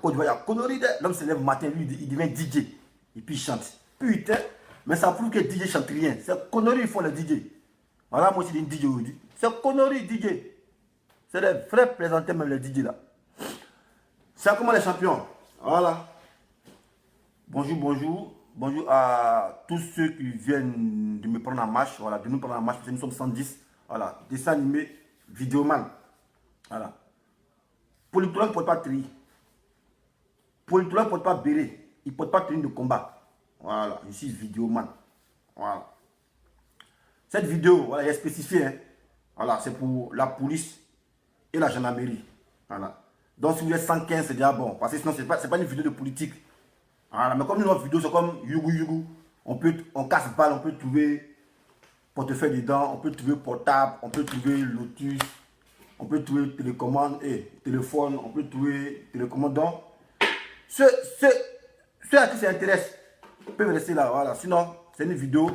Côte d'Ivoire, il y a connerie. L'homme se lève le matin, lui, il devient DJ. Et puis il chante. Putain, mais ça prouve que DJ chante rien. C'est connerie, ils font les DJ. Voilà, moi aussi, j'ai une DJ aujourd'hui. C'est connerie, DJ. C'est des vrais plaisantés, même les DJ là. C'est comment les champions. Voilà. Bonjour, bonjour. Bonjour à tous ceux qui viennent de me prendre en marche. Voilà, de nous prendre en marche, parce que nous sommes 110. Voilà, dessin animé, vidéoman. Voilà. Politologue ne porte pas tri. Politologue ne porte pas béret. Il ne porte pas tenue de combat. Voilà, je suis vidéoman. Voilà. Cette vidéo, voilà, elle est spécifiée. Hein. Voilà, c'est pour la police et la gendarmerie. Voilà. Donc si vous êtes 115, c'est déjà bon. Parce que sinon, ce n'est pas une vidéo de politique. Voilà, mais comme notre vidéo, c'est comme Yougou Yougou. On casse balle, on peut trouver portefeuille dedans, on peut trouver portable, on peut trouver Lotus, on peut trouver télécommande et téléphone, on peut trouver télécommande. Donc, ceux à qui ça intéresse peuvent rester là. Voilà. Sinon, c'est une vidéo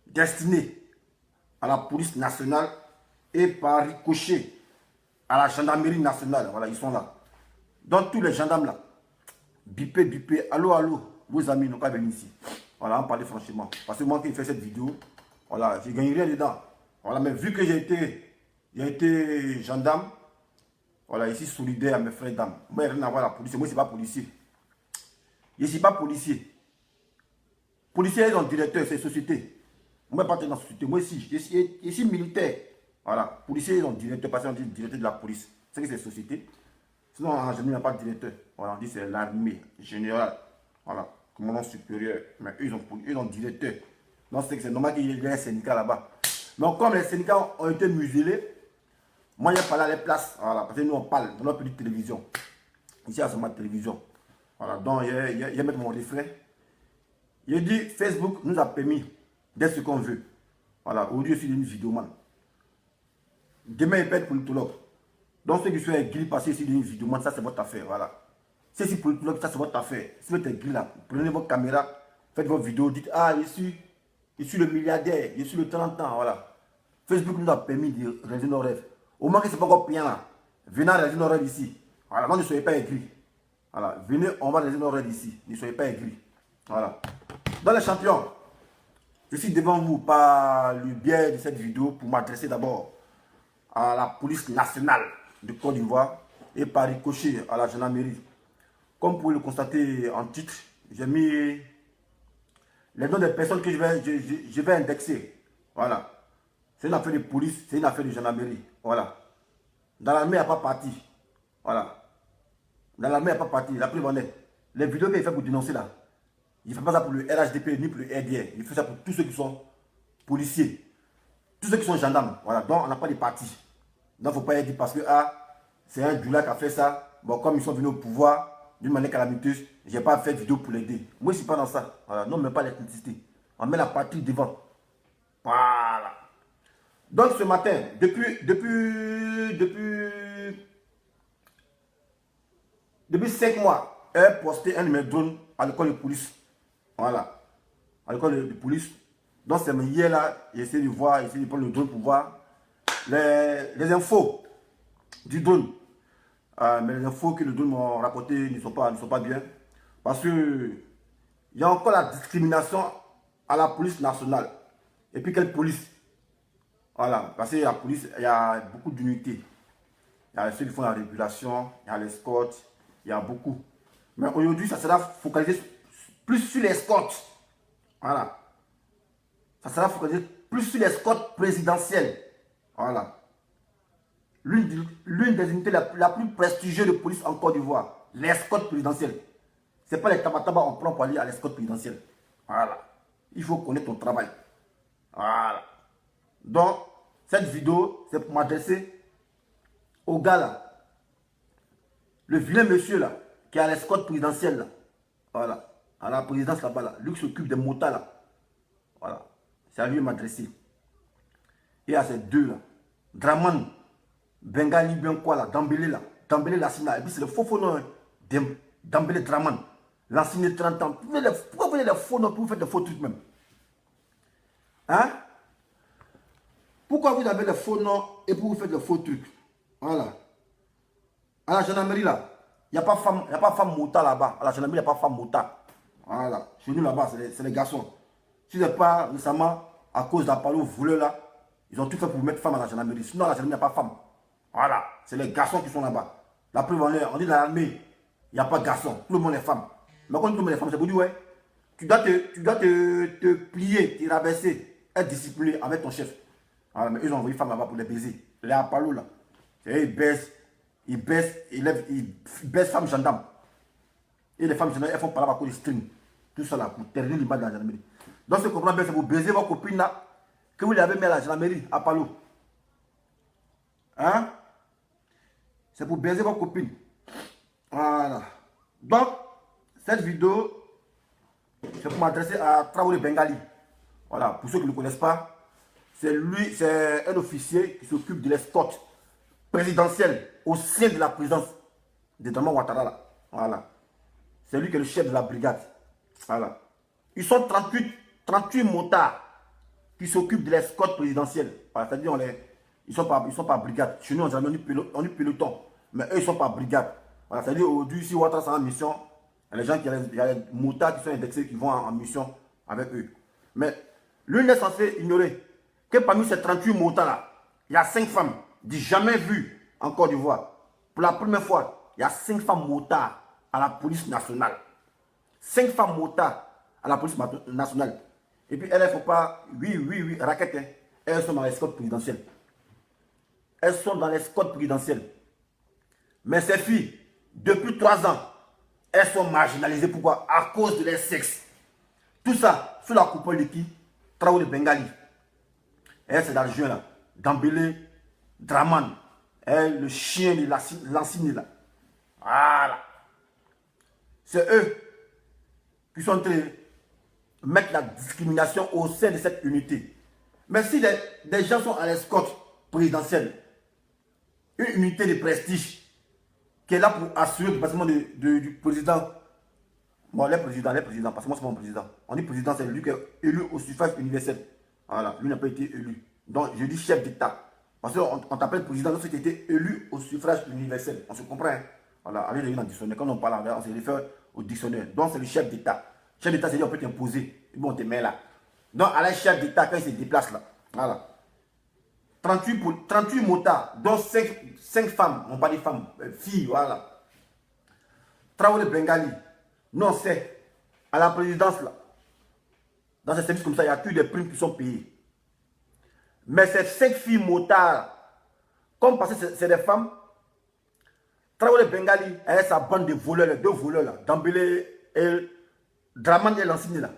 destinée à la police nationale et par ricochet à la gendarmerie nationale. Voilà, ils sont là. Donc, tous les gendarmes là, bipé, allô, vos amis n'ont pas venir ici. Voilà, on parlait franchement. Parce que moi qui fais cette vidéo, voilà, j'ai gagné rien dedans. Voilà, mais vu que j'ai été gendarme, voilà, ici solidaire à mes frères et dames. Moi, rien à voir la police. Moi, je ne suis pas policier. Je ne suis pas policier. Policiers, ils ont directeur, c'est société. Moi, je ne suis pas dans la société. Moi, ici, je suis militaire. Voilà, policiers, ils ont directeur, parce qu'on dit directeur de la police. C'est que c'est société. Sinon, en général, il n'y a pas de directeur. Voilà, on dit c'est l'armée générale. Voilà, commandant supérieur. Mais eux, ils ont directeur. Donc, c'est normal qu'il y ait un syndicat là-bas. Donc, comme les syndicats ont été muselés, moi, j'ai parlé à les places. Voilà, parce que nous, on parle dans notre petite télévision. Ici, à ma télévision. Voilà, donc, il y a mettre mon refrain. Il dit Facebook nous a permis d'être ce qu'on veut. Voilà, aujourd'hui, je suis une vidéoman. Demain, il peut être politologue. Donc, ceux qui sont gris passés ici d'une vidéo, ça c'est votre affaire. Voilà. Si c'est politologue, ça c'est votre affaire. Si vous êtes gris là, prenez votre caméra, faites votre vidéo, dites ah, je suis le milliardaire, je suis le 30 ans. Voilà. Facebook nous a permis de réaliser nos rêves. Au moins que ce n'est pas encore bien là. Venez réaliser nos rêves ici. Voilà, non, ne soyez pas aigris. Voilà, venez, on va réaliser nos rêves ici. Ne soyez pas aigris. Voilà. Dans les champions, je suis devant vous par le biais de cette vidéo pour m'adresser d'abord à la police nationale de Côte d'Ivoire et par ricochet à la gendarmerie. Comme vous pouvez le constater en titre, j'ai mis les noms des personnes que je vais indexer. Voilà. C'est une affaire de police, c'est une affaire de gendarmerie. Voilà. Dans l'armée, il n'y a pas parti. Voilà. Dans l'armée, il n'y a pas parti. La preuve en est. Les vidéos qu'il fait pour dénoncer là, il ne fait pas ça pour le RHDP ni pour le RDR. Il fait ça pour tous ceux qui sont policiers. Tous ceux qui sont gendarmes. Voilà. Donc, on n'a pas de parti. Donc, il ne faut pas dire parce que c'est un Djoula qui a fait ça. Bon, comme ils sont venus au pouvoir d'une manière calamiteuse, je n'ai pas fait de vidéo pour l'aider. Moi, je ne suis pas dans ça. Voilà. Non, mais pas l'ethnicité. On met la patrie devant. Voilà. Donc, ce matin, depuis 5 mois, elle a posté un de mes drones à l'école de police. Voilà. À l'école de police. Donc, c'est hier là, j'ai essayé de voir, j'ai essayé de prendre le drone pour voir les infos du drone. Mais les infos que le drone m'a rapportées ne sont pas bien. Parce que il y a encore la discrimination à la police nationale. Et puis quelle police? Voilà, parce que la police, il y a beaucoup d'unités. Il y a ceux qui font la régulation, il y a l'escorte, il y a beaucoup. Mais aujourd'hui, ça sera focalisé plus sur l'escorte. Voilà. Ça sera focalisé plus sur l'escorte présidentielle. Voilà. L'une des unités la plus prestigieuse de police en Côte d'Ivoire. L'escorte présidentielle. Ce n'est pas les tabatabas on prend pour aller à l'escorte présidentielle. Voilà. Il faut connaître ton travail. Voilà. Donc, cette vidéo, c'est pour m'adresser au gars là. Le vilain monsieur là, qui est à l'escorte présidentielle là. Voilà. À la présidence là-bas là. Lui qui s'occupe des motards là. Voilà. C'est à lui de m'adresser. Et à ces deux là. Draman, Bengali, bien quoi là. Dambélé là. Dambélé Lassina. Et puis c'est le faux nom. Dambélé Draman. L'ancien 30 ans. Pourquoi vous voulez des faux noms pour vous faire des faux trucs même? Hein? Pourquoi vous avez des faux noms et pour vous faire des faux trucs? Voilà. À la gendarmerie là, Il n'y a pas femme motard là-bas. À la gendarmerie, il n'y a pas femme motard. Voilà. Chez nous là-bas, c'est les garçons. Si ce n'est pas récemment, à cause d'Apollo voleur là, ils ont tout fait pour mettre femme à la gendarmerie. Sinon, à la gendarmerie, il n'y a pas femme. Voilà. C'est les garçons qui sont là-bas. La preuve, on dit dans l'armée, il n'y a pas de garçons. Tout le monde est femme. Mais quand tout le monde est femme, c'est pour dire, ouais, tu dois te plier, te rabaisser, être discipliné avec ton chef. Voilà, mais ils ont envoyé une femme là-bas pour les baiser. Les Apollo là. Ils baissent, ils baissent femmes gendarmes. Et les femmes gendarmes, elles font par là-bas pour les strings. Tout ça là, pour terminer l'image de la gendarmerie. Donc, ce qu'on comprend bien, c'est pour baiser vos copines là, que vous les avez mis à la gendarmerie, à Palo. Hein? C'est pour baiser vos copines. Voilà. Donc, cette vidéo, c'est pour m'adresser à Traoré Bengali. Voilà, pour ceux qui ne le connaissent pas, c'est un officier qui s'occupe de l'escorte présidentielle au sein de la présidence de Dama Ouattara là. Voilà. C'est lui qui est le chef de la brigade. Voilà. Ils sont 38 motards qui s'occupent de l'escorte présidentielle. Voilà, c'est-à-dire, ils ne sont pas brigade. Chez nous, on est peloton. Mais eux, ils ne sont pas brigade. Voilà, c'est-à-dire, aujourd'hui, si Ouattara est en mission, il y a les gens il y a les motards qui sont indexés qui vont en mission avec eux. Mais lui est censé ignorer que parmi ces 38 motards-là, il y a 5 femmes, du jamais vu en Côte d'Ivoire. Pour la première fois, il y a 5 femmes motards à la police nationale. 5 femmes motards à la police nationale. Et puis elles ne font pas, oui, raquettes. Hein. Elles sont dans l'escorte présidentielle. Elles sont dans l'escorte présidentielle. Mais ces filles, depuis 3 ans, elles sont marginalisées. Pourquoi? À cause de leur sexe. Tout ça, sous la coupole de qui? Traoré Bengali. Et c'est dans le jeu là. Dambélé, Draman. Elle, le chien de Lancine là. Voilà. C'est eux qui sont en train de mettre la discrimination au sein de cette unité. Mais si des gens sont à l'escorte présidentielle, une unité de prestige qui est là pour assurer le passement du président. Bon, les présidents, parce que moi, c'est mon président. On dit président, c'est lui qui est élu au suffrage universel. Voilà, lui n'a pas été élu. Donc, je dis chef d'État. Parce qu'on t'appelle président, donc tu été élu au suffrage universel. On se comprend, hein? Voilà, allez lire dans le dictionnaire. Quand on parle, on se réfère au dictionnaire. Donc, c'est le chef d'État. Chef d'État, c'est-à-dire on peut t'imposer. Et bon, on te met là. Donc, à la chef d'État, quand il se déplace là, voilà. 38 motards, dont 5 femmes, on parle des femmes, filles, voilà. Traoré Bengali, non, c'est à la présidence là. Dans ces services comme ça, il n'y a que des primes qui sont payées. Mais ces 5 filles motards, comme parce que c'est des femmes, Traoré Bengali, elle a sa bande de voleurs, les 2 voleurs là, Dambélé et Draman et Lancine là.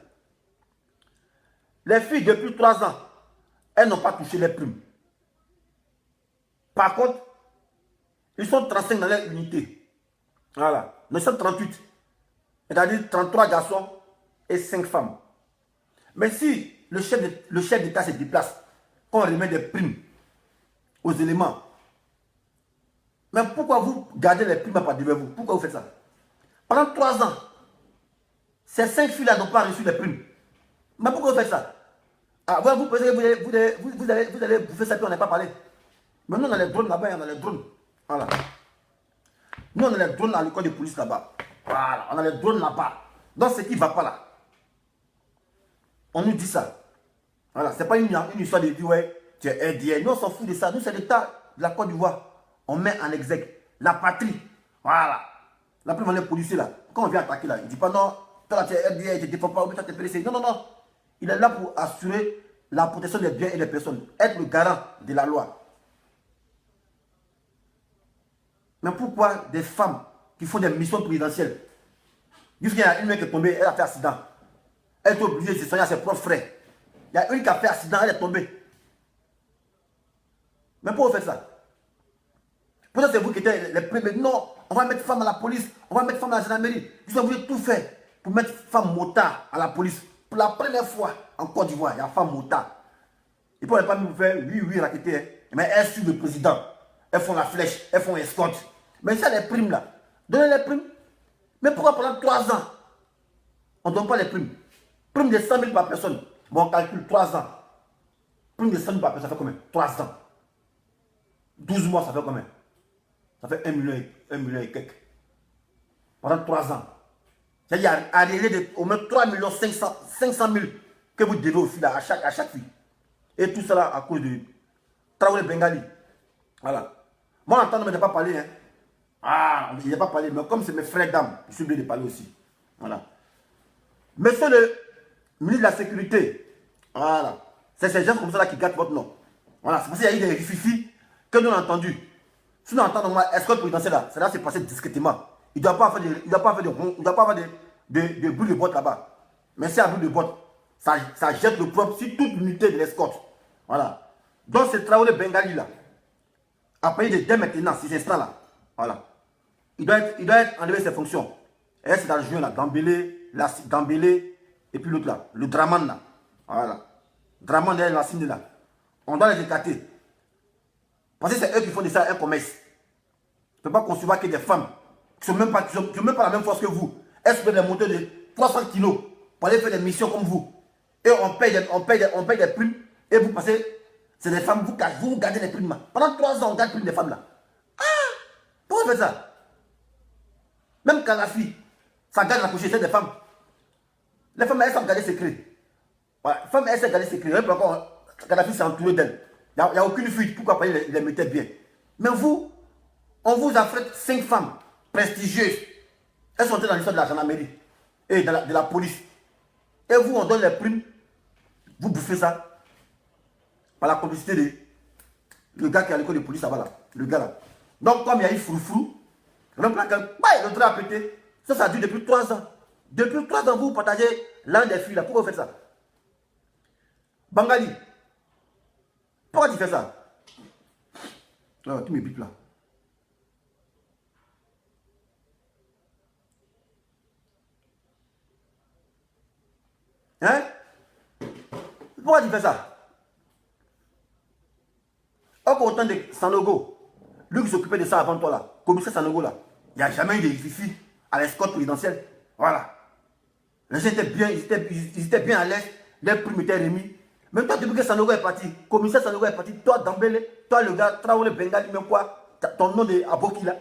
Les filles, depuis 3 ans, elles n'ont pas touché les primes. Par contre, ils sont 35 dans leur unité. Voilà. Nous sommes 38. C'est-à-dire 33 garçons et 5 femmes. Mais si le chef d'État se déplace, qu'on remet des primes aux éléments, mais pourquoi vous gardez les primes par devant vous? Pourquoi vous faites ça? Pendant 3 ans, ces 5 filles-là n'ont pas reçu les primes. Mais pourquoi vous faites ça? Ah, vous pensez que vous allez bouffer ça, puis on n'a pas parlé. Mais nous, on a les drones là-bas, on a les drones. Voilà. Nous, on a les drones à l'école de police là-bas. Voilà, on a les drones là-bas. Donc, ce qui ne va pas là, on nous dit ça. Voilà, c'est pas une histoire de dire, ouais, tu es aidé. Nous, on s'en fout de ça. Nous, c'est l'État de la Côte d'Ivoire. On met en exergue la patrie. Voilà. La preuve, les policiers là, quand on vient attaquer là, il ne dit pas non, toi là, tu es aidé, tu ne te défends pas, ou toi, tu es blessé. Non, non, non. Il est là pour assurer la protection des biens et des personnes. Être le garant de la loi. Mais pourquoi des femmes qui font des missions présidentielles, jusqu'il y a une qui est tombée, elle a fait accident. Elle est obligée de se soigner à ses propres frais. Il y a une qui a fait accident, elle est tombée. Mais pourquoi vous faites ça? Peut-être c'est vous qui êtes les premiers. Non, on va mettre femme à la police, on va mettre femme à la gendarmerie. Vous avez tout fait pour mettre femme motard à la police. Pour la première fois en Côte d'Ivoire, il y a femme motard. Et puis on n'a pas mis vous faire oui, raqueter. Hein. Mais elles suivent le président. Elles font la flèche, elles font escorte. Mais ça, les primes là, donnez les primes. Mais pourquoi pendant 3 ans, on ne donne pas les primes? Prime de 100 000 par personne. Bon, on calcule 3 ans. Prime de 100 000 par personne, ça fait combien? 3 ans. 12 mois, ça fait combien? Ça fait 1 million et quelques. pendant 3 ans. C'est-à-dire arriéré de au moins 3 500 000 que vous devez aux filles là, à chaque fille. Et tout cela à cause de Traoré Bengali. Voilà. Moi, en temps, ne m'ai pas parlé. Hein. Ah, il n'a pas parlé. Mais comme c'est mes frères d'âme, je suis obligé de parler aussi. Voilà. Monsieur le ministre de la Sécurité, voilà. C'est ces gens comme ça là qui gâtent votre nom. Voilà. C'est parce qu'il y a eu des fifi que nous avons entendu. Si nous entendons escorte présidentielle là, cela s'est passé discrètement. Il ne doit pas avoir de bruit de boîte là-bas. Mais c'est un bruit de boîte. Ça jette le propre sur toute l'unité de l'escorte. Voilà. Donc ce Traoré Bengali là, à partir de dès maintenant, ces instants-là, voilà. Il doit être enlevé ses fonctions. Et c'est dans le juin là, Dambélé, et puis l'autre là, le Draman là. Voilà. Draman est la signe là. On doit les écarter. Parce que c'est eux qui font de ça un commerce. Je ne peux pas concevoir que des femmes qui ne sont même pas la même force que vous. Elles sont des moteurs de 300 kilos pour aller faire des missions comme vous. Et on paye des primes. Et vous passez, c'est des femmes, vous gardez les primes. Pendant 3 ans, on garde les primes des femmes là. Ah! Pourquoi vous faites ça? Même quand la fille, ça garde la couche, c'est des femmes. Les femmes, elles savent garder secret. Voilà. Les femmes, elles savent garder secret. Quand la fille s'est entourée d'elle, il n'y a aucune fuite. Pourquoi pas les mettait bien? Mais vous, on vous affrète 5 femmes prestigieuses. Elles sont entrées dans l'histoire de la gendarmerie et de la police. Et vous, on donne les primes. Vous bouffez ça par la complicité de le gars qui est à l'école de police là-bas. Là, le gars là. Donc, comme il y a eu froufrou, le train a pété. Ça dure depuis 3 ans. Depuis 3 ans, vous partagez l'un des filles là. Pourquoi vous faites ça? Bangali, pourquoi tu fais ça? Alors, tu me bipes là. Hein? Pourquoi tu fais ça? Or, autant de Sanogo, lui qui s'occupait de ça avant toi là, commissaire Sanogo là, il n'y a jamais eu de fifi à l'escorte présidentielle. Voilà. Les gens étaient bien, ils étaient bien à l'aise, les primes étaient remis. Même toi, depuis que Sanogo est parti, commissaire Sanogo est parti, toi, Dambélé, toi, le gars, Traoré Bengali, même quoi, ton nom de Aboki là,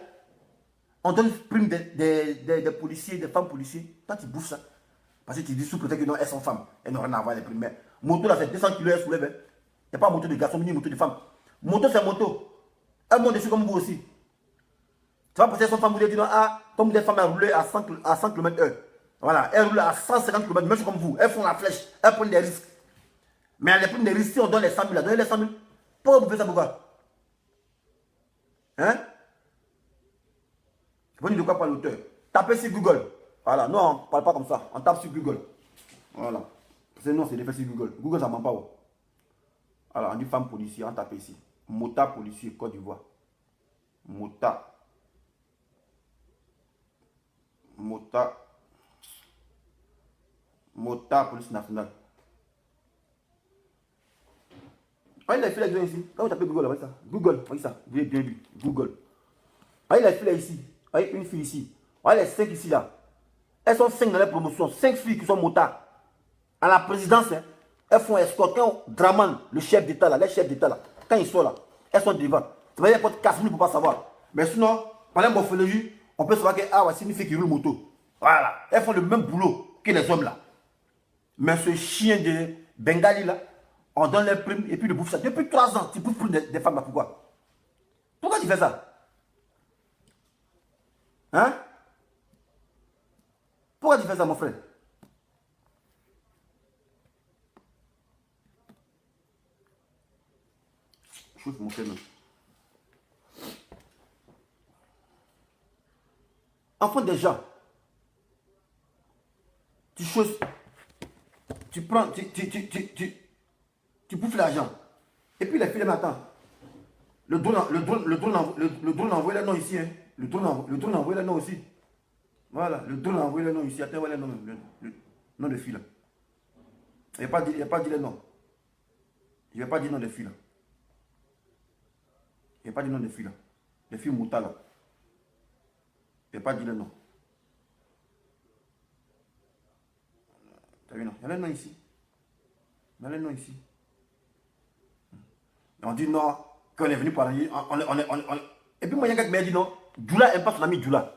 on donne prime des policiers, des femmes policiers. Toi, tu bouffes ça. Parce que tu dis sous prétexte que non, elles sont femmes. Elles n'ont rien à voir les primes. Moto là, c'est 200 kilos, elles soulèvent. Il n'y a pas moto de garçon, ni moto de femme. Moto, c'est moto. Elles montent dessus comme vous aussi. Tu vas passer à son femme, vous lui dites, ah, comme des femmes, elles roulent à 100 km/h. Voilà, elles roulent à 150 km, même comme vous. Elles font la flèche, elles prennent des risques. Mais elles prennent des risques, si on donne les 100 000, là, donnez les 100 000. Pourquoi vous faites ça, pourquoi? Hein? Vous dites de quoi par l'auteur? Tapez sur Google. Voilà, non, on ne parle pas comme ça. On tape sur Google. Voilà. C'est non, c'est des faits sur Google. Google, ça ne ment pas. Oh. Alors, on dit femme policier, on tape ici. Mota policier, Côte d'Ivoire. Mota. Police nationale. Voyez les filets ici. Quand vous tapez Google, voyez ça. Google, voyez ça. Vous avez bien vu. Google. Voyez les filets ici. Voyez une fille ici. Voyez les 5 ici là. Elles sont 5 dans les promotions. 5 filles qui sont motards. À la présidence, hein, elles font escorte. Quand Draman, le chef d'État là, les chefs d'État là, quand ils sont là, elles sont devant. Ça veut dire qu'il y a pas de casse pour pas savoir. Mais sinon, par la morphologie, on peut savoir que c'est une fille qui roule moto. Voilà. Elles font le même boulot que les hommes là. Mais ce chien de Bengali là, on donne les primes et puis le bouffe ça. Depuis 3 ans, tu bouffes plus des femmes là. Pourquoi? Pourquoi tu fais ça? Hein? Pourquoi tu fais ça, mon frère? Je mon frère. Enfant des gens, tu choses, tu prends, tu bouffes l'argent. Et puis les filles m'attendent. Le drone envoie les noms ici. Hein. Le drone envoie les noms aussi. Voilà, le drone envoie les noms ici. Attends, voilà le nom de fille. Il n'y a pas dit les noms. Je ne vais pas dire le nom de filles. Il n'y a pas dit le nom de filles. Les filles Mouta là. Je ne vais pas dire le nom. T'as vu non? Il y a les noms ici. Il y a les noms ici. On dit non, qu'on est venu parler. Et puis moi, il y a quelqu'un qui m'a dit non. Djoula n'aime pas son ami Djoula.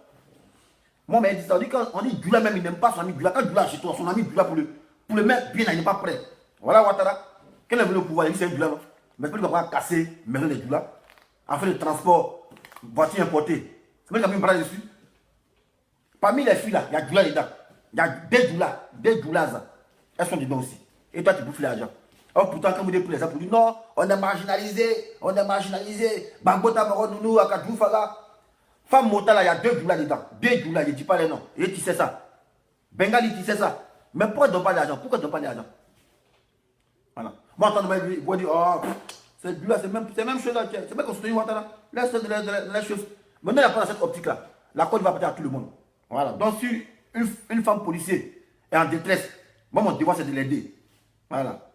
Moi, mais on dit qu'on dit Djoula même, il n'aime pas son ami Djoula. Quand Djoula chez toi, son ami Djoula pour le mettre bien, il n'est pas prêt. Voilà Ouattara. Quel est le pouvoir? Il dit c'est un Djoula. Mais il va casser maison de Djoula. En fait, le transport, voiture importée. C'est même qu'il a mis un bras dessus. Parmi les filles là, il y a Djoula dedans. Il y a des Djoulas. Elles sont dedans aussi. Et toi, tu bouffes l'argent. Or, pourtant, quand vous dites pour les gens, vous dites non, on est marginalisé, on est marginalisé. Bangota, Nounou, Akadou, Faga. Femme Mota là, il y a 2 Djoulas dedans. 2 Djoulas, je ne dis pas les noms. Et tu sais ça. Bengali, tu sais ça. Mais pourquoi ils ne donnent pas l'argent? Pourquoi ils ne donnent pas l'argent? Voilà. Moi, quand on va dire, oh, c'est Djoula, c'est même chose là. C'est même qu'on se dit, laisse les choses. Maintenant, il n'y a pas dans cette optique-là. La Côte va partir à tout le monde. Voilà. Donc, si une femme policière est en détresse, moi, mon devoir, c'est de l'aider. Voilà.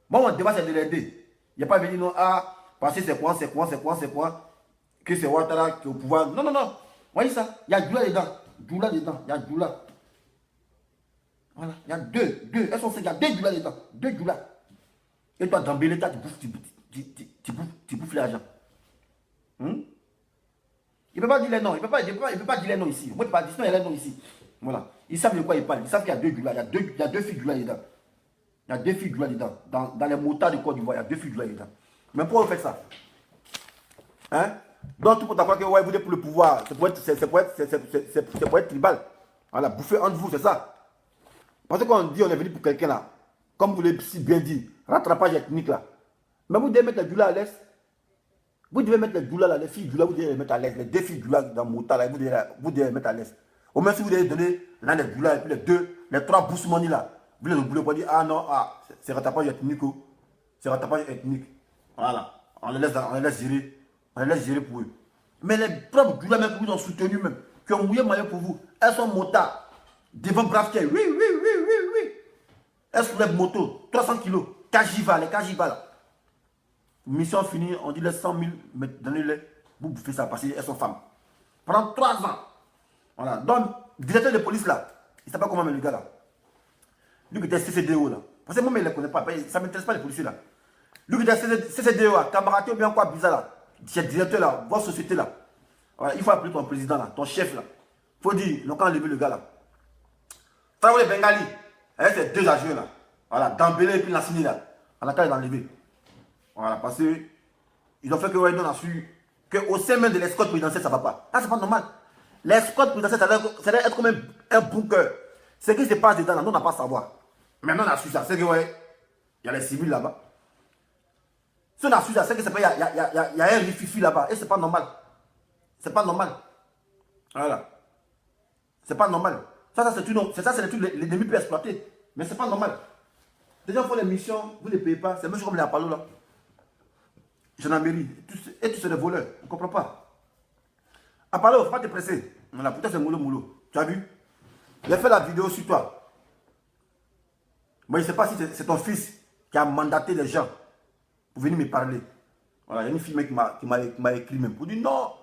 Moi, mon devoir, c'est de l'aider. Il n'y a pas venir, non, ah, parce que c'est quoi, que c'est Ouattara qui est au pouvoir. Non, non, non. Vous voyez ça? Il y a Djoula dedans. Djoula dedans. Il y a Djoula. Voilà. Il y a deux. Elles sont 5. Il y a 2 Djoula dedans. 2 Djoula. Et toi, dans Béléta, tu bouffes l'argent. Il ne peut pas dire les noms. Il ne peut pas dire les noms ici. Moi, il ne peut pas dire les noms ici. Voilà. Ils savent de quoi ils parlent. Ils savent qu'il y a 2 Djoula. Il y a 2 filles Djoula dedans. Il y a 2 filles Djoula dedans. Dans les motards de Côte d'Ivoire, il y a 2 filles Djoula dedans. Mais pourquoi vous faites ça? Hein? Donc, tout pour t'avoir que ouais, vous êtes pour le pouvoir. C'est pour être tribal. Voilà, bouffer entre vous, c'est ça. Parce qu'on dit on est venu pour quelqu'un là. Comme vous l'avez si bien dit, rattrapage ethnique là. Mais vous devez mettre les Djoula à l'aise. Vous devez mettre les Djoula là, les filles Djoula, vous devez les mettre à l'aise. Les 2 filles Djoula dans Mota là, vous devez les mettre à l'aise. Au moins si vous devez donner l'un des Djoula et puis les 3 boussemani là, vous les oubliez pour dire ah non, ah, c'est rattrapage ethnique. C'est rattrapage ethnique. Voilà. On les laisse gérer. On les laisse gérer pour eux. Mais les propres Djoula même que vous ont soutenu même, qui ont mouillé maillot pour vous, elles sont motards. Devant Braftier, oui. Elles soulèvent moto, 300 kilos. Kajiva, les Kajiva là. Mission finie, on dit les 100 000, donnez-les, vous bouffez ça parce qu'elles sont femmes. Pendant 3 ans. Voilà. Donc, le directeur de police là, il ne sait pas comment le gars là. Lui qui était CCDO là. Parce que moi, il ne les connaît pas. Ça ne m'intéresse pas les policiers là. Lui qui était CCDO là, camarade ou bien quoi bizarre là. C'est directeur là, votre société là. Voilà, il faut appeler ton président là, ton chef là. Il faut dire, donc quand enlever le gars là. Traoré Bengali, avec ces 2 agents là. Voilà, Dambélé et puis Lassini là. On a enlevé. Voilà, parce qu'ils ont fait que ouais, on a su qu'au sein même de l'escorte présidentielle, ça ne va pas. Ah, c'est pas normal. L'escorte présidentielle, ça doit être comme un bunker. Ce qui se passe dedans là, nous, on n'a pas à savoir. Maintenant, on a su ça. C'est que ouais, il y a les civils là-bas. Si on a su ça, c'est que c'est pas, il y a un rififi là-bas. Et c'est pas normal. C'est pas normal. Voilà. C'est pas normal. Ça c'est des trucs que l'ennemi peut exploiter. Mais c'est pas normal. Déjà, il faut les missions, vous ne les payez pas. C'est même chose comme les Apollo là. Gendarmerie. Et tous c'est des voleurs. On ne comprend pas. Apollo, il ne faut pas te presser. Voilà, peut-être c'est moulot. Tu as vu? J'ai fait la vidéo sur toi. Moi, je ne sais pas si c'est ton fils qui a mandaté les gens pour venir me parler. Voilà, il y a une fille qui m'a écrit même pour dire non.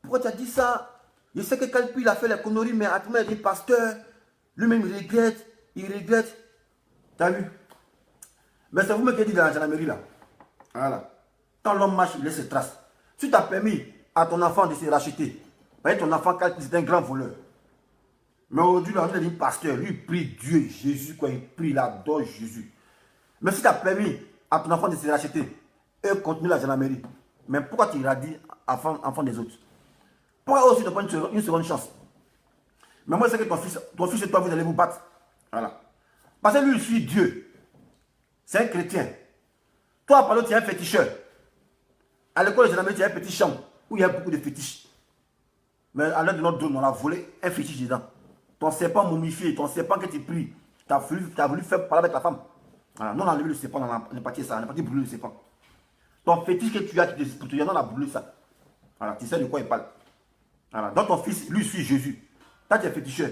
Pourquoi tu as dit ça? Je sais que Kalpi il a fait les conneries, mais Atma il est pasteur. Lui-même il regrette. Tu as vu? Mais c'est vous-même qui avez dit dans la gendarmerie là. Voilà. Quand l'homme marche, il laisse ses traces. Si tu as permis à ton enfant de se racheter, voyez ton enfant Kalpi c'est un grand voleur. Mais aujourd'hui, là, on dit pasteur, lui il prie Dieu, Jésus, quoi, il prie, il adore Jésus. Mais si tu as permis à ton enfant de se racheter, et continue la gendarmerie, mais pourquoi tu irradies enfant des autres? Pourquoi aussi te prendre une seconde chance? Mais moi, je sais que ton fils et toi, vous allez vous battre. Voilà. Parce que lui, il suit Dieu. C'est un chrétien. Toi, par tu es un féticheur. À l'école de gendarmerie, tu as un petit champ où il y a beaucoup de fétiches. Mais à l'heure de notre drone, on a volé un fétiche dedans. Ton serpent momifié, ton serpent que tu pries, tu as voulu faire parler avec la femme. Voilà. Nous, on a enlevé le serpent, on est parti ça, on est parti brûler le serpent. Ton fétiche que tu as, pour te dire, on a brûlé ça. Voilà, tu sais de quoi il parle. Voilà. Donc ton fils, lui, suit Jésus. Toi, tu es féticheur.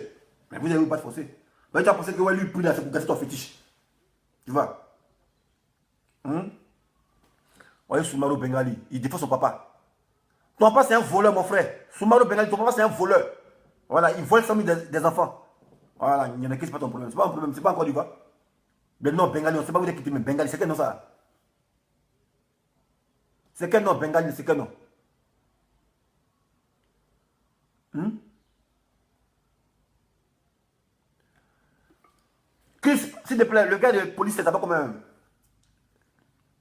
Mais vous n'avez pas de forcer. Tu as pensé que ouais, lui, il prie là, c'est pour casser ton fétiche. Tu vois? Voyez Soumaro Bengali, il défend son papa. Ton papa, c'est un voleur, mon frère. Soumaro Bengali, ton papa, c'est un voleur. Voilà, il vole 100 000 des enfants. Voilà, il y en a qui, c'est pas ton problème. C'est pas un problème, c'est pas encore du va. Le nom Bengali, on ne sait pas où il est quitté, mais Bengali, c'est quel nom ça? C'est quel nom Bengali, c'est quel nom? S'il te plaît, le gars de police, ça s'appelle comment?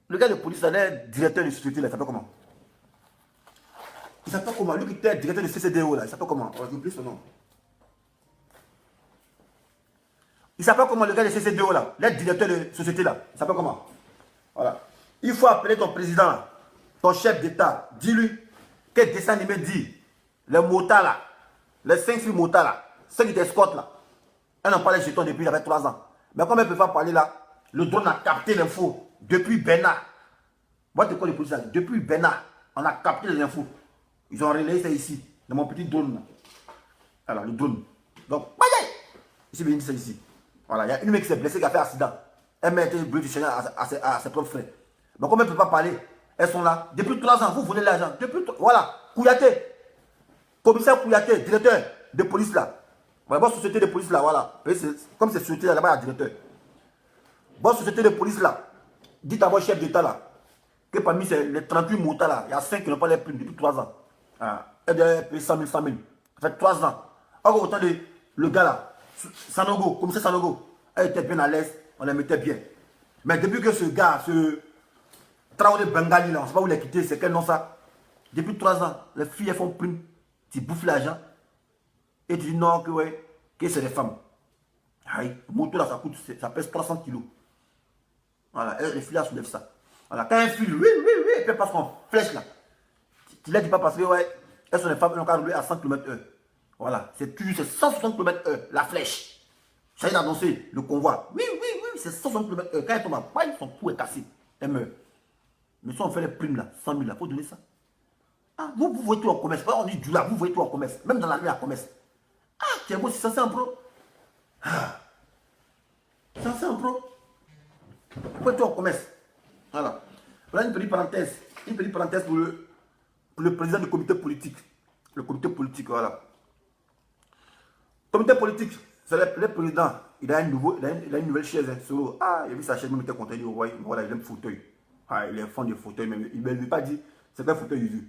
Le gars de police, le directeur de société, il s'appelle comment? Il s'appelle comment? Lui qui était directeur de CCDO, là, il s'appelle comment? J'ai oublié son nom. Il s'appelle comment le gars de CCDO, là? Le directeur de société, là. Il s'appelle comment? Voilà. Il faut appeler ton président, là, ton chef d'État. Dis-lui quel dessin animé dit. Les motards, là. Les 5 filles motards, là. Ceux qui t'escortent, là. Elle n'ont pas les jetons depuis il y avait 3 ans. Mais comme elle ne peut pas parler, là, le drone a capté l'info depuis Bernard. Moi, je te connais les policiers, là. Depuis Bernard, on a capté les infos. Ils ont relayé ça ici, dans mon petit drone, là. Alors, le drone. Donc, ici, il dit ça ici. Voilà, il y a une mec qui s'est blessée, qui a fait accident. Elle m'a été brûlée à ses propres frères. Mais comme elle ne peut pas parler, elles sont là. Depuis 3 ans, vous voulez l'argent. Voilà, Kouyaté. Commissaire Kouyaté, directeur de police là. Voilà, bonne société de police là, voilà. Comme c'est société là-bas, il y a directeur. Bonne société de police là. Dites à votre chef d'État là, que parmi les 38 motards là, il y a 5 qui n'ont pas les primes depuis 3 ans. Elle a payé 100 000, 100 000. Ça fait 3 ans. Encore autant de le gars là. Sanogo, comme c'est Sanogo, elle était bien à l'aise, on la mettait bien. Mais depuis que ce gars, ce Traoré Bengali, là, on ne sait pas où il a quitté, c'est quel nom ça? Depuis 3 ans, les filles elles font prime, tu bouffes l'argent, et tu dis non, que, ouais, que c'est des femmes. Aïe, le moto là, ça pèse 300 kilos. Voilà, les filles là soulèvent ça. Voilà, quand un fil, oui, et puis parce qu'on flèche là, tu ne dis pas parce que, ouais, elles sont des femmes, elles ont qu'à rouler à 100 km/h. Voilà, c'est 160 km/h, la flèche. Ça y est d'annoncer le convoi. Oui, c'est 160 km/h. Quand elle tombe à paille, son cou est cassé. Elle meurt. Mais si on fait les primes là, 100 000 là, il faut donner ça. Ah, vous voyez tout en commerce. On dit du là, vous voyez tout en commerce. Même dans la rue, en commerce. Ah, tu es beau, c'est censé un pro. Ah, c'est censé un pro. Vous voyez tout en commerce. Voilà. Voilà une petite parenthèse. Une petite parenthèse pour le président du comité politique. Le comité politique, voilà. Comité politique, c'est le président. Il a une nouvelle chaise. Hein, ah, il a vu sa chaise, même était content. Il dit, ouais, voilà, il aime le fauteuil. Ah, il est fan de fauteuil, mais il ne lui a pas dit, c'est quel fauteuil il veut.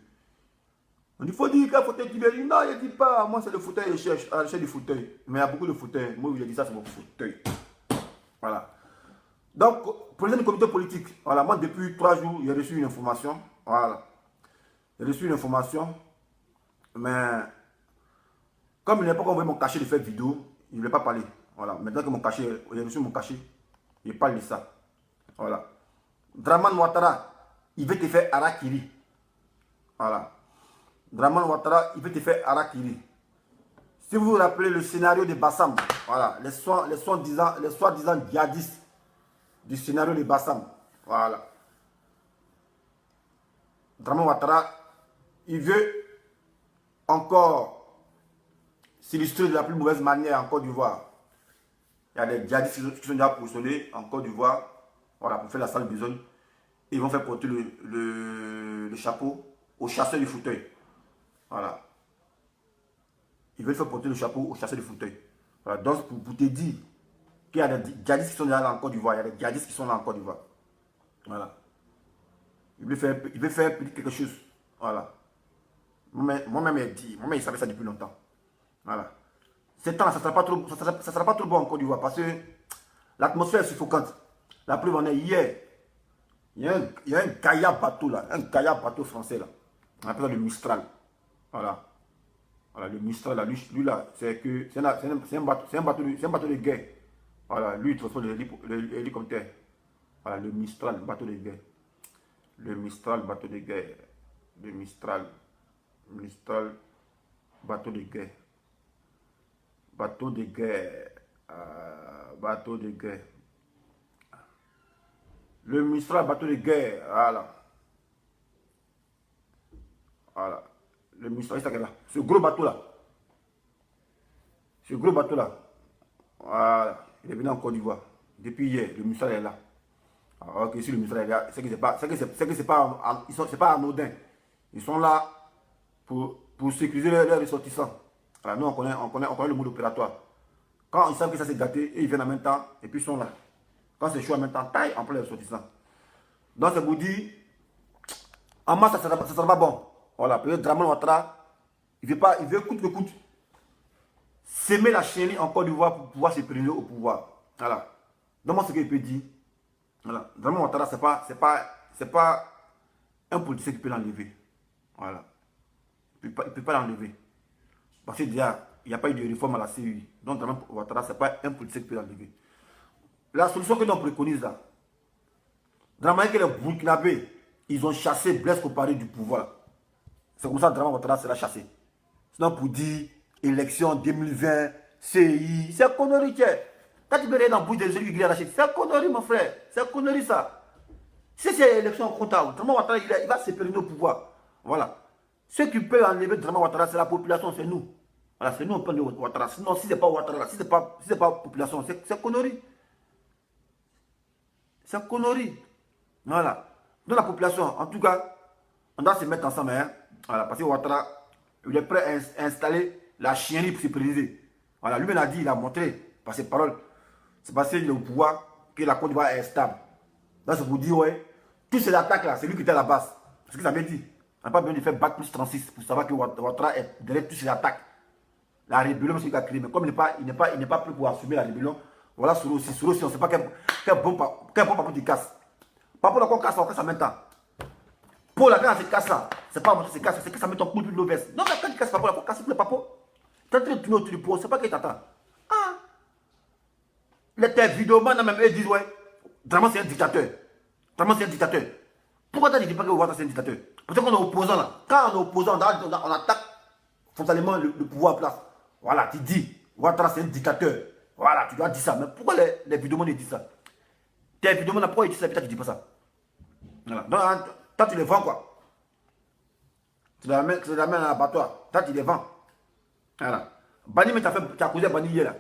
On dit, il faut dire quel fauteuil tu veux. Non, il ne dit pas, moi c'est le fauteuil, il cherche. Ah, il cherche du fauteuil. Mais il y a beaucoup de fauteuils. Moi, il a dit ça, c'est mon fauteuil. Voilà. Donc, président du comité politique, voilà, moi depuis 3 jours, j'ai reçu une information. Voilà. J'ai reçu une information, mais comme il n'a pas envoyé mon cachet de faire vidéo, il ne voulait pas parler. Voilà. Maintenant que mon cachet, j'ai reçu mon cachet, il parle de ça. Voilà. Draman Ouattara, il veut te faire Harakiri. Voilà. Draman Ouattara, il veut te faire Harakiri. Si vous vous rappelez le scénario de Bassam, voilà, les soi-disant djihadistes du scénario de Bassam, voilà. Draman Ouattara, il veut encore s'illustrer de la plus mauvaise manière en Côte d'Ivoire. Il y a des djihadistes qui sont déjà positionnés en Côte d'Ivoire, voilà, pour faire la sale besogne. Ils vont faire porter le chapeau au chasseur du fauteuil. Voilà. Ils veulent faire porter le chapeau au chasseur du fauteuil. Voilà. Donc, pour te dire qu'il y a des djihadistes qui sont déjà là en Côte d'Ivoire, il y a des djihadistes qui sont là en Côte d'Ivoire. Voilà. Il veut faire quelque chose. Voilà. Moi-même, il savait ça depuis longtemps. Voilà. Ces temps-là, ça ne sera pas trop bon en Côte d'Ivoire parce que l'atmosphère est suffocante. La preuve en est hier. Il y a un Gaïa bateau là, un Gaïa bateau français là. On appelle ça le Mistral. Voilà. Voilà, le Mistral là, lui là, c'est un bateau de guerre. Voilà, lui il transporte l'hélicoptère. Voilà, le Mistral, bateau de guerre. Le Mistral, bateau de guerre. Le Mistral, bateau de guerre. Bateau de guerre. Bateau de guerre. Le Mistral, bateau de guerre. Voilà. Voilà. Le Mistral, c'est là. Ce gros bateau là. Ce gros bateau là. Voilà. Il est venu en Côte d'Ivoire. Depuis hier, le Mistral est là. Alors que si le Mistral est là, c'est que c'est pas anodin. Ils sont là pour sécuriser leurs ressortissants. Alors nous, on connaît le mode opératoire. Quand ils savent que ça s'est gâté, ils viennent en même temps et puis ils sont là. Quand c'est chaud en même temps, taille en plein les ressortissants. Donc c'est pour dire, en masse, ça ne sera pas bon. Voilà, peut-être Draman Ouattara, il veut coûte que coûte s'aimer la chaîne en Côte d'Ivoire pour pouvoir se prélever au pouvoir. Voilà. moi, ce qu'il peut dire, voilà. Dramane Ouattara, c'est pas un politicien qui peut l'enlever. Voilà. Il ne peut pas l'enlever. Parce que déjà, il n'y a pas eu de réforme à la CEI. Donc, Dramane Ouattara, ce n'est pas un politicien qui peut l'enlever. La solution que l'on préconise là, Dramane que les Burkinabés, ils ont chassé Blaise Compaoré du pouvoir. C'est comme ça que Dramane Ouattara sera chassé. Sinon, pour dire élection 2020, CI, c'est connerie, tiens. Quand tu me regardes dans la bouche des yeux qui arrachés, c'est connerie, mon frère. C'est connerie, ça. Si c'est élection comptable, Dramane Ouattara, il va se pérenner au pouvoir. Voilà. Ceux qui peuvent enlever Dramane Ouattara, c'est la population, c'est nous. Voilà, c'est nous, on peut enlever Ouattara. Sinon, si ce n'est pas Ouattara, si ce n'est pas la population, c'est connerie. C'est connerie. Voilà. Dans la population, en tout cas, on doit se mettre ensemble. Hein. Voilà, parce que Ouattara, il est prêt à installer la chiennerie pour se présider. Voilà, lui-même a dit, il a montré par ses paroles. C'est parce qu'il est au pouvoir que la Côte d'Ivoire est stable. Là, c'est pour dire, ouais, toutes ces attaques là, c'est lui qui était à la base. C'est ce qu'il avait dit. On n'a pas besoin de faire bac plus 36 pour savoir que Ouattara est derrière toutes ces attaques. La rébellion, c'est lui qui a créé. Mais comme il n'est pas prêt pour assumer la rébellion, voilà, Soro aussi. Soro aussi, on ne sait pas quel bon papo il casse. Papo, là, on casse en même temps. Pour la quand se casse là, c'est pas montrer se casse, c'est que ça met ton coup de l'eau veste. Non, mais quand tu casses papo, là, pour casser tous les papos, tu es en train de tourner autour du pot, c'est pas qu'il t'attend. Ah! Les vidéomans, même eux disent, ouais, Dramane c'est un dictateur. Dramane c'est un dictateur. Pourquoi tu dis pas que Ouattara c'est un dictateur? Peut-être qu'on est opposant là. Quand on est opposant, on attaque frontalement le pouvoir en place. Voilà, tu dis, Ouattara c'est un dictateur. Voilà, tu dois dire ça. Mais pourquoi les vidéomans disent ça? Tes vidéomans, pourquoi ils disent ça? Peut-être tu dis pas ça. Voilà. Donc, toi, tu les vends quoi? Tu les ramènes à l'abattoir. Toi, tu les vends. Voilà. Bani, mais tu as causé Bani hier là.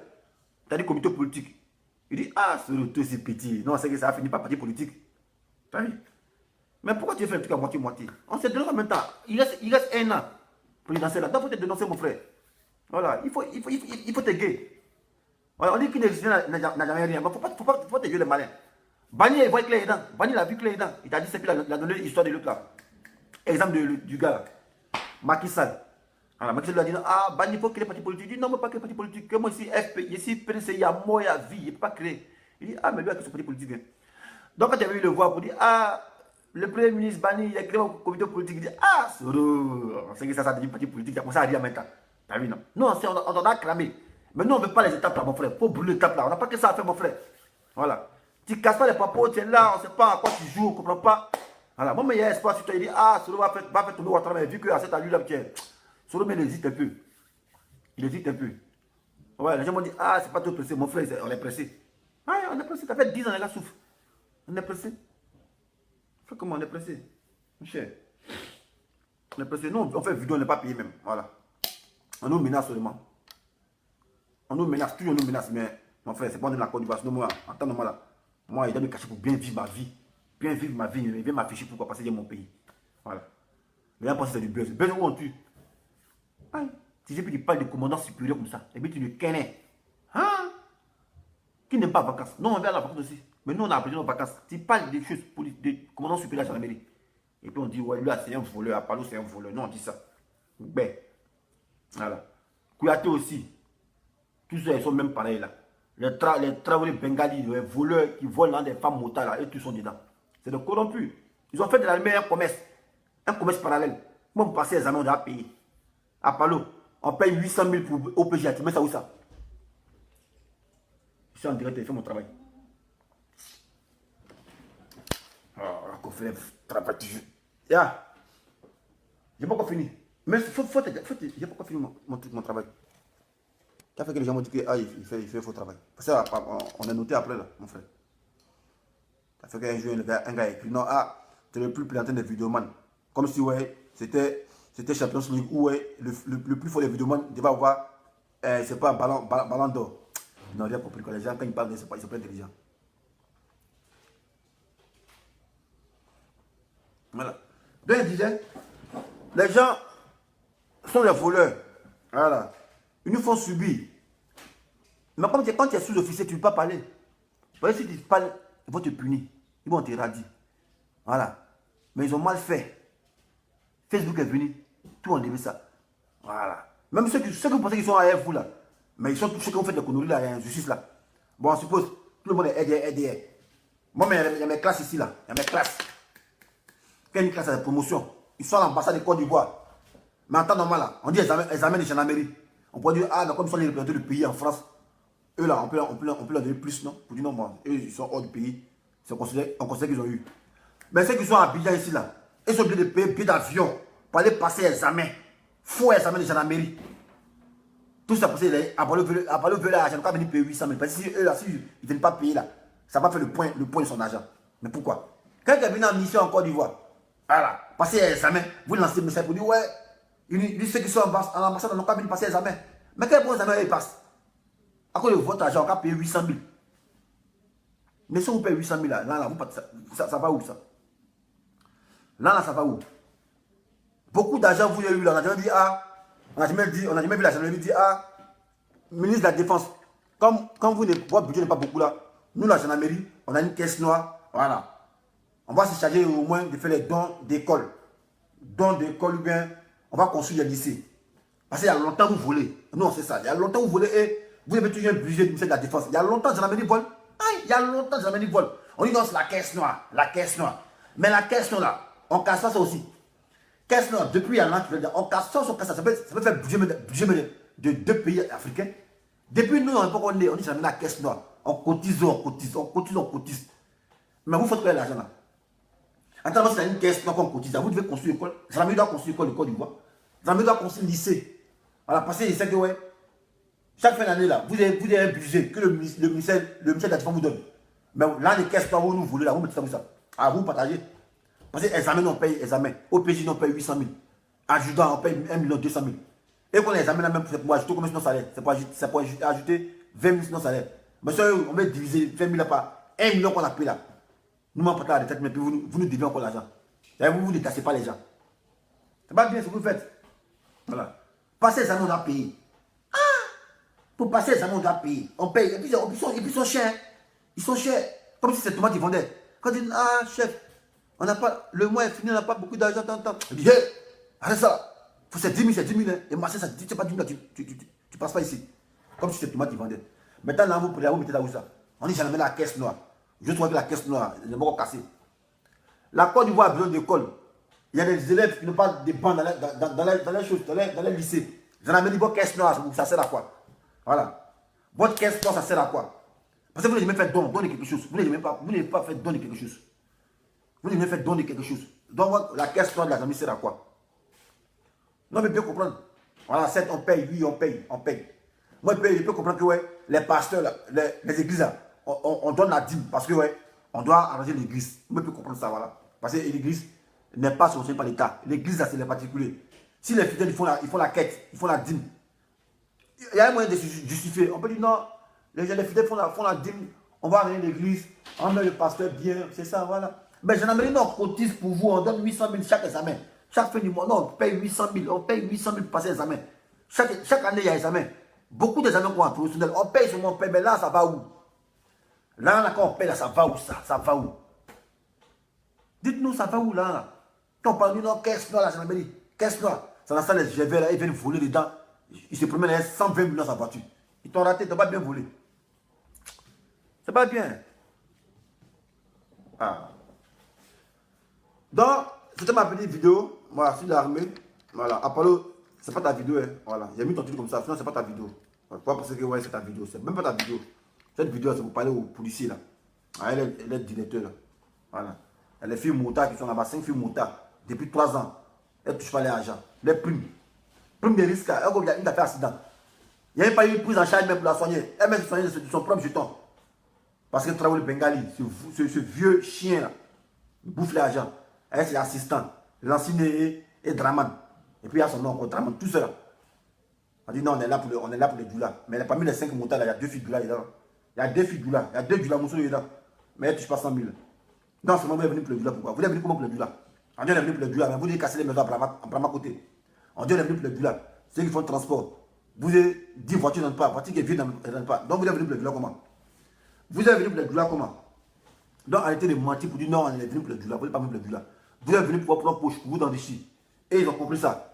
Tu as dit comité politique. Il dit, ah, ce retour c'est petit. Non, c'est que ça a fini par parti politique. Tu as vu? Mais pourquoi tu fais un truc à moitié-moitié? On s'est donné en même temps. Il reste un an pour dénoncer là. Donc, il faut te dénoncer, mon frère. Voilà, il faut te guer. Voilà, on dit qu'il n'a jamais rien. Mais faut pas te guer les malins. Bani, il voit que les dents. Bani, il a vu que les dents. Il t'a dit, c'est qu'il a donné l'histoire de l'autre là. Exemple du gars là. Macky Sall. Alors, Macky Sall lui a dit, ah, Bani, il faut qu'il ait parti politique. Il dit, non, mais pas qu'il ait parti politique. Que moi, ici, FP, ici, PNC, il y a mort, il y a vie. Il ne peut pas créer. Il dit, ah, mais lui, a créé son parti politique. Hein. Donc, quand tu as vu le voir pour dire, ah, le premier ministre Bani, il a créé un comité politique. Il dit, ah, c'est que ça devient parti politique. Il a commencé à dire maintenant. T'as vu, non? Non, on en a cramé. Mais nous, on ne veut pas les étapes là, mon frère. Il faut brûler l'étape là. On n'a pas que ça à faire, mon frère. Voilà. Tu ne casses pas les papos, tu es là, on ne sait pas à quoi tu joues, on ne comprend pas. Voilà. Moi, mais il y a espoir sur toi. Il dit, ah, Soro va faire tomber Ouattara. Mais vu qu'à cette allure-là, tiens, Soro, mais il hésite un peu. Il hésite un peu. Ouais, les gens m'ont dit, ah, c'est pas trop pressé. Mon frère, on est pressé. Ah, on est pressé. Ça fait 10 ans, les gars souffrent. On est pressé. Fait comment on est pressé? Mon cher. On est pressé. Nous, on fait vidéo, on n'est pas payé même. Voilà. On nous menace seulement. On nous menace, toujours on nous menace. Mais, mon frère, c'est pas de la Côte d'Ivoire. Sinon, moi, en temps normal, là, moi, il doit me cacher pour bien vivre ma vie. Bien vivre ma vie. Il vient m'afficher pourquoi passer dans mon pays. Voilà. Les gens pensent que c'est du buzz. Buzz où on tue. Si j'ai pu dire parler de commandant supérieur comme ça, et puis tu le connais. Hein? Qui n'aime pas vacances? Non, on va à la vacance aussi. Mais nous, on a appris nos vacances. Tu parles des choses pour des commandants supérieurs à la mairie. Et puis on dit, ouais, lui, c'est un voleur. Apollo, c'est un voleur. Non, on dit ça. Ben. Voilà. Kouyaté aussi. Tous ceux, ils sont même pareils là. Les travailleurs bengalis, les voleurs qui volent dans des femmes motards là, et tous sont dedans. C'est des corrompus. Ils ont fait de l'armée un commerce. Un commerce parallèle. Moi, on passe les examens, on doit payer. À Palo, on paye 800 000 pour OPG. Tu mets ça où ça? Je suis en direct, je fais mon travail. On fait le travail toujours. Ya. J'ai pas encore fini. Mais j'ai pas encore fini mon travail. Ça fait que les gens m'ont dit que ah, il fait faux travail. Parce qu'on a noté après là, mon frère. Ça fait qu'un jour, un gars a écrit non, ah, tu n'es plus planté des vidéomans. Comme si, ouais, c'était Champions League où ouais, le plus fort des vidéomans devait avoir, c'est pas ballon d'or. Non, j'ai compris que les gens, quand ils parlent, ils sont pas intelligents. Voilà. Donc, il disait, les gens sont des voleurs. Voilà. Ils nous font subir. Mais quand tu es sous-officier, tu ne peux pas parler. Parce que si tu parles, ils vont te punir. Ils vont te radier. Voilà. Mais ils ont mal fait. Facebook est venu. Tout enlever ça. Voilà. Même ceux que vous pensez qu'ils sont à vous là. Mais ils sont tous ceux qui ont fait des conneries là, il y a une justice là. Bon, on suppose, Tout le monde est derrière. Moi, il y a mes classes ici, là. Il y a mes classes. Quelle une classe de promotion? Ils sont à l'ambassade de Côte d'Ivoire. Mais en temps normal, là, on dit examen de gendarmerie. On peut dire, ah, mais comme ils sont les représentants du pays en France, eux, là, on peut leur donner plus, non? Pour dire non, moi, eux, ils sont hors du pays. On considère qu'ils ont eu. Mais ceux qui sont à Abidjan ici, là, ils sont obligés de payer billet d'avion pour aller passer l'examen. Faux examen de gendarmerie. Tout ça parce qu'à Balo veut l'argent, on va venir payer 800 000. Parce que eux, là, s'ils ne viennent pas payer, là, ça va faire le point de son argent. Mais pourquoi? Quand il vient en mission en Côte d'Ivoire, voilà, passer l'examen, vous lancez le message pour dire, ouais, ceux qui sont en ambassade n'ont pas venir passer l'examen. Mais quel bon examen ils passent? À cause de votre argent, on va payer 800 000. Mais si vous payez 800 000, là, ça va où ça? Là, ça va où? Beaucoup d'argent, vous avez eu là, on a jamais dit, ah, on n'a jamais vu la gendarmerie dire, ah, ministre de la Défense, comme votre budget n'est pas beaucoup là, nous, la gendarmerie, on a une caisse noire, voilà. On va se charger au moins de faire les dons d'école. Dons d'école, ou bien, on va construire des lycées. Parce qu'il y a longtemps, vous volez. Nous, on sait ça. Il y a longtemps, vous volez et vous avez toujours un budget du ministère de la Défense. Il y a longtemps, la gendarmerie vole. Aïe, il y a longtemps, la gendarmerie vole. On dit non, c'est la caisse noire. La caisse noire. Mais la caisse noire, là, on casse ça aussi. Caisse noire, depuis il y a longtemps, on casse ça, ça peut faire budget de 2 pays africains. Depuis nous, on dit que c'est la caisse noire. On cotise. Mais vous faites quoi l'argent là? Attends, c'est une caisse noire qu'on cotise. Vous devez construire l'école. La gendarmerie doit construire l'école de Côte d'Ivoire. La gendarmerie doit construire le lycée. Voilà, parce qu'il sait que ouais, chaque fin d'année là, vous avez un budget que le ministère de la Défense vous donne. Mais là, les caisses noires, vous nous voulez là, vous mettez ça, vous ça. Ah, vous partagez. Parce que examen, on paye examen. OPJ, on paye 800 000. Adjudant, on paye 1 200 000. Et qu'on a examen là même, c'est pour ajouter combien de salaire? C'est pour ajouter 20 000 salaire. Mais ça, on va diviser 20 000 là par 1 million qu'on a payé là. Nous m'en prenons la retraite, mais puis vous nous devez encore l'argent. Vous ne décassez pas les gens. C'est pas bien ce que vous faites. Voilà. Passer les années, on doit payer. Ah! Pour passer les années, on doit payer. On paye. Et puis ils sont chers. Ils sont chers. Comme si c'est tomates qu'ils vendaient. Quand ils disent, ah, chef, on n'a pas, le mois est fini, on n'a pas beaucoup d'argent, tant. Je dis, hé, arrête ça. C'est 10 000, c'est 10 000. Hein. Et marché, ça, c'est pas 10 000, tu passes pas ici. Comme si c'est tomates qu'ils vendaient. Maintenant, là, vous mettez là où ça. On dit, j'en ai la caisse noire. Je trouve que la caisse noire, les mots cassés. La Côte d'Ivoire a besoin d'école. Il y a des élèves qui n'ont pas de bancs dans les lycées. J'en ai dit, votre caisse noire, ça sert à quoi? Voilà. Votre caisse noire, ça sert à quoi? Parce que vous n'avez jamais fait donner quelque chose. Vous n'avez pas fait donner quelque chose. Vous n'avez jamais fait donner quelque chose. Donc, la caisse noire de la famille sert à quoi? Non, mais bien comprendre. Voilà, 7, on paye, oui, on paye. Moi, je peux comprendre que ouais, les pasteurs, là, les églises, là, on donne la dîme parce que ouais, on doit arranger l'église. Moi, je peux comprendre ça, voilà. Parce que l'église n'est pas solutionné par l'État. L'église, c'est les particuliers. Si les fidèles, ils font la quête, ils font la dîme, il y a un moyen de se justifier. On peut dire non, les fidèles font la dîme, on va arranger l'église, on met le pasteur bien, c'est ça, voilà. Mais gendarmerie, non, on cotise pour vous, on donne 800 000 chaque examen. Chaque fin du mois, non, on paye 800 000, on paye 800 000 pour passer l'examen. Chaque année, il y a examen. Beaucoup d'examens qu'on a professionnels, on paye seulement, on paye, mais là, ça va où? Là, quand on paye, là, ça va où ça? Ça va où? Dites-nous, ça va où là? Quand on parle du non, caisse noire, la gendarmerie, caisse noire, ça dans ça, les GV là, ils viennent voler dedans. Ils se promènent avec 120 000 dans sa voiture. Ils t'ont raté, ils t'ont pas bien volé. C'est pas bien. Ah. Donc, c'était ma petite vidéo. Voilà, sur l'armée. Voilà, Apollo, c'est pas ta vidéo. Hein. Voilà, j'ai mis ton truc comme ça. Sinon, c'est pas ta vidéo. Pourquoi penser que ouais, c'est ta vidéo? C'est même pas ta vidéo. Cette vidéo, c'est pour parler aux policiers là. Ah, elle est directeur là. Voilà. Les filles motards qui sont là-bas, 5 filles motards, depuis 3 ans. Elles ne touchent pas les argent. Les primes. Primes de risque. Il y a une affaire accident. Il n'y a pas eu de prise en charge même pour la soigner. Elle même soigner de son propre jeton. Parce qu'elle travaille le Bengali. Ce vieux chien là. Il bouffe l'argent. Elle, c'est l'assistant. L'ancien et Draman. Et puis il y a son nom, Draman, tout seul. On dit non, on est là pour les doulas. Mais parmi les 5 motards, il y a 2 filles doulas dedans. Il y a 2 filles doulas. Il y a 2 doulas mousseaux dedans. Mais elle ne touche pas 100 000. Non, c'est moi qui est venu pour le doula. Pourquoi? Vous êtes venu comment pour le doula? On dit on est venu pour le doula, mais vous devez casser les maisons en prendre à côté. On dit on est venu pour le doula. Ceux qui font le transport. Vous avez 10 voitures dans le pas, voitures qui viennent dans le pas. Donc vous êtes venu pour le doula comment? Vous êtes venu pour le doula comment? Donc arrêtez de mentir pour dire non, on est venu pour le doula. Vous n'êtes pas venu pour le doula. Vous êtes venu pour prendre poche, pour vous dans des chiffres. Et ils ont compris ça.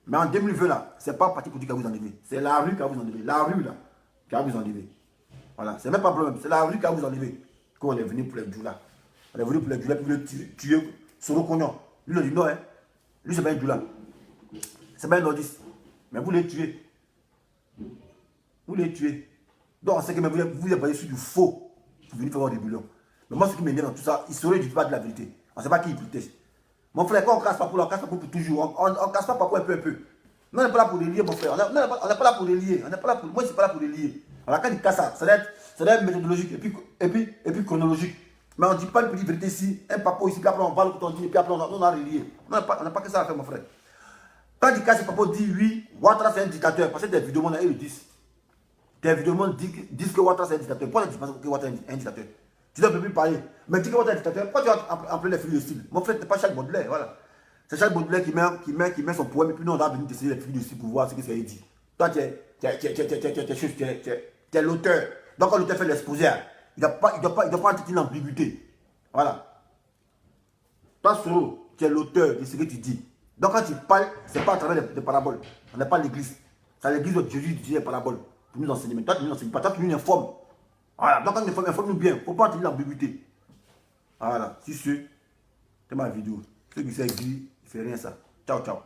Mais en 2020 là, c'est pas parti pour dire qu'à vous enlever. C'est la rue qui va vous enlever. La rue là, qui va vous enlever. Voilà, c'est même pas un problème. C'est la rue qui a vous enlevé. Quand on est venu pour les Djoula. On est venu pour les Djoula, puis vous voulez tuer Soro Cognon. Lui, il dit non, hein. Lui, c'est pas un Djoula. C'est pas un nordiste. Mais vous les tuez. Vous les tuez. Donc, on sait que vous êtes basé sur du faux. Vous venez faire votre rébellion. Mais moi, ce qui m'énerve dans tout ça, il serait du pas de la vérité. On ne sait pas qui il protège. Mon frère, quand on ne casse pas pour là, on casse pas pour toujours. On ne casse pas pour un peu. Nous, on n'est pas là pour les lier, mon frère. On n'est pas là pour les lier. On n'est pas là pour, moi, je ne suis pas là pour les lier. Alors, quand il casse ça, ça doit être méthodologique et puis chronologique. Mais on ne dit pas une petite vérité ici, un papo ici, puis après on parle quand on dit, puis après on a relié. On n'a pas que ça à faire, mon frère. Quand il casse, le papo dit oui, Ouattara c'est un dictateur. Parce que des vidéos, ils le disent. Des vidéos disent que Ouattara c'est un dictateur. Pourquoi tu penses que Ouattara est un dictateur? Tu ne peux plus parler. Mais dis que Ouattara est un dictateur. Pourquoi tu vas appeler les filles de style? Mon frère, ce n'est pas Charles Baudelaire, voilà. C'est Charles Baudelaire qui met son poème et puis nous on va venir décider les filles de style pour voir ce que ça dit. Toi, tu es l'auteur. Donc quand l'auteur fait l'exposé, il ne doit pas entrer une ambiguïté. Voilà. Toi, Soro, tu es l'auteur de ce que tu dis. Donc quand tu parles, ce n'est pas à travers des paraboles. On n'est pas l'église. C'est l'église où Jésus dit les paraboles pour nous enseigner. Mais toi, tu ne nous enseignes pas. Toi, tu nous informes. Voilà. Donc quand tu nous informes bien. Il ne faut pas entrer l'ambiguïté. Voilà. Si c'est ma vidéo. Ceux qui savent dire, il ne fait rien ça. Ciao, ciao.